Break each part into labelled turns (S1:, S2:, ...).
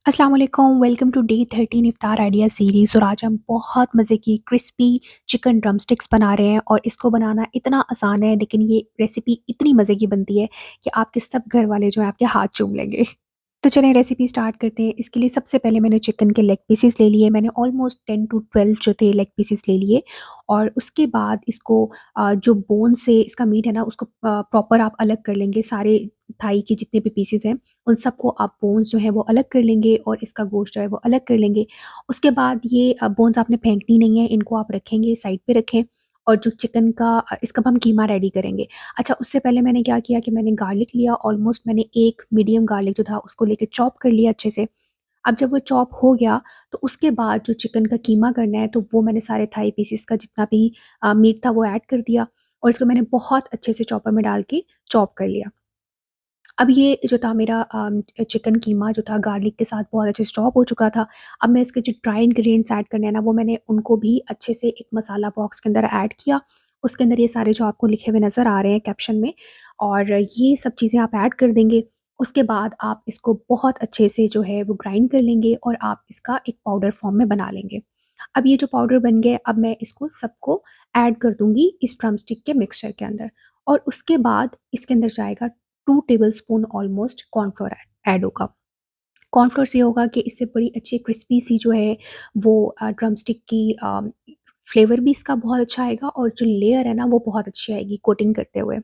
S1: अस्सलाम वालेकुम, welcome to day 13 iftar idea series. और आज हम बहुत मज़े की क्रिस्पी चिकन ड्रम स्टिक्स बना रहे हैं और इसको बनाना इतना आसान है, लेकिन ये रेसिपी इतनी मज़े की बनती है कि आपके सब घर वाले जो हैं आपके हाथ चूम लेंगे। तो चलें रेसिपी स्टार्ट करते हैं। इसके लिए सबसे पहले मैंने चिकन के लेग पीसेस ले लिए। मैंने ऑलमोस्ट 10 टू 12 जो थे लेग पीसेस ले लिए। और उसके बाद इसको जो बोन से इसका मीट है ना उसको प्रॉपर आप अलग कर लेंगे। सारे थाई के जितने भी पीसेस हैं उन सबको आप बोन्स जो हैं वो अलग कर लेंगे और इसका गोश्त जो है वो अलग कर लेंगे। उसके बाद ये बोन्स आपने फेंकनी नहीं है, इनको आप रखेंगे, साइड पे रखें। और जो चिकन का इसका अब हम कीमा रेडी करेंगे। अच्छा, उससे पहले मैंने क्या किया कि मैंने गार्लिक लिया। ऑलमोस्ट मैंने एक मीडियम गार्लिक जो था उसको लेके चॉप कर लिया अच्छे से। अब जब वो चॉप हो गया तो उसके बाद जो चिकन का कीमा करना है तो वो मैंने सारे थाई पीसेस का जितना भी मीट था वो ऐड कर दिया और इसको मैंने बहुत अच्छे से चॉपर में डाल के चॉप कर लिया। अब ये जो था मेरा चिकन कीमा जो था गार्लिक के साथ बहुत अच्छे से चॉप हो चुका था। अब मैं इसके जो ड्राई इंग्रीडिएंट्स ऐड करने हैं ना, वो मैंने उनको भी अच्छे से एक मसाला बॉक्स के अंदर ऐड किया। उसके अंदर ये सारे जो आपको लिखे हुए नज़र आ रहे हैं कैप्शन में, और ये सब चीज़ें आप ऐड कर देंगे। उसके बाद आप इसको बहुत अच्छे से जो है वो ग्राइंड कर लेंगे और आप इसका एक पाउडर फॉर्म में बना लेंगे। अब ये जो पाउडर बन गया, अब मैं इसको सबको ऐड कर दूँगी इस ड्रमस्टिक के मिक्सचर के अंदर। और उसके बाद इसके अंदर जाएगा 2 टेबलस्पून ऑलमोस्ट कॉर्नफ्लोर ऐड होगा। कॉर्नफ्लोर से ये होगा कि इससे बड़ी अच्छी क्रिस्पी सी जो है वो ड्रमस्टिक की फ्लेवर भी इसका बहुत अच्छा आएगा और जो लेयर है ना वो बहुत अच्छी आएगी कोटिंग करते हुए।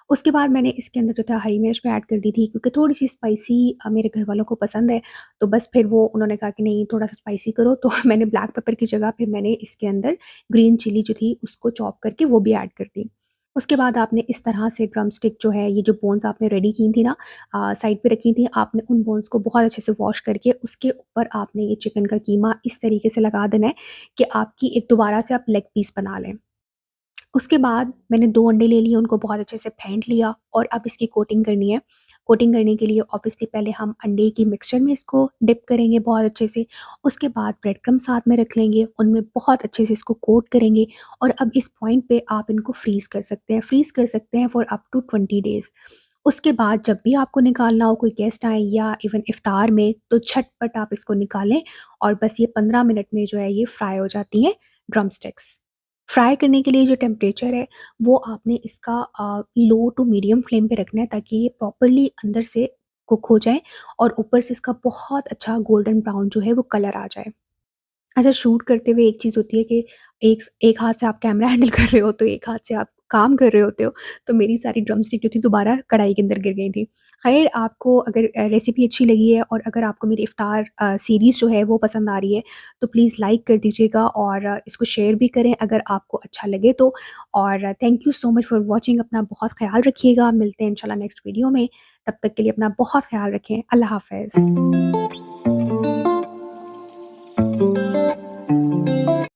S1: उसके बाद मैंने इसके अंदर जो था हरी मिर्च भी ऐड कर दी थी, क्योंकि थोड़ी-सी स्पाइसी मेरे घर वालों को पसंद है। तो बस फिर वो उन्होंने कहा कि नहीं, थोड़ा-सा स्पाइसी करो, तो मैंने ब्लैक पेपर की जगह फिर मैंने इसके अंदर ग्रीन चिली जो थी उसको चॉप करके वो भी ऐड कर दी। उसके बाद आपने इस तरह से ड्रमस्टिक जो है, ये जो बोन्स आपने रेडी की थी ना, साइड पे रखी थी, आपने उन बोन्स को बहुत अच्छे से वॉश करके उसके ऊपर आपने ये चिकन का कीमा इस तरीके से लगा देना है कि आपकी एक दोबारा से आप लेग पीस बना लें। उसके बाद मैंने 2 अंडे ले लिए, उनको बहुत अच्छे से फेंट लिया और अब इसकी कोटिंग करनी है। कोटिंग करने के लिए ऑब्वियसली पहले हम अंडे की मिक्सचर में इसको डिप करेंगे बहुत अच्छे से। उसके बाद ब्रेड क्रम्ब साथ में रख लेंगे, उनमें बहुत अच्छे से इसको कोट करेंगे। और अब इस पॉइंट पे आप इनको फ्रीज़ कर सकते हैं। फ्रीज़ कर सकते हैं फॉर अप टू 20 डेज़। उसके बाद जब भी आपको निकालना हो, कोई गेस्ट आए या इवन इफ्तार में, तो झटपट आप इसको निकालें और बस ये 15 मिनट में जो है ये फ्राई हो जाती हैं ड्रमस्टिक्स। फ्राई करने के लिए जो टेम्परेचर है वो आपने इसका लो टू मीडियम फ्लेम पे रखना है, ताकि ये प्रॉपर्ली अंदर से कुक हो जाए और ऊपर से इसका बहुत अच्छा गोल्डन ब्राउन जो है वो कलर आ जाए। अच्छा, शूट करते हुए एक चीज़ होती है कि एक एक हाथ से आप कैमरा हैंडल कर रहे हो, तो एक हाथ से आप काम कर रहे होते हो, तो मेरी सारी ड्रमस्टिक जो थी दोबारा कढ़ाई के अंदर गिर गई थी। ख़ैर, आपको अगर रेसिपी अच्छी लगी है और अगर आपको मेरी इफ़्तार सीरीज़ जो है वो पसंद आ रही है, तो प्लीज़ लाइक कर दीजिएगा और इसको शेयर भी करें अगर आपको अच्छा लगे तो। और thank you so much for watching. अपना बहुत ख़्याल रखिएगा। मिलते हैं इंशाल्लाह नेक्स्ट वीडियो में। तब तक के लिए अपना बहुत ख़्याल रखें। अल्लाह हाफ़िज़।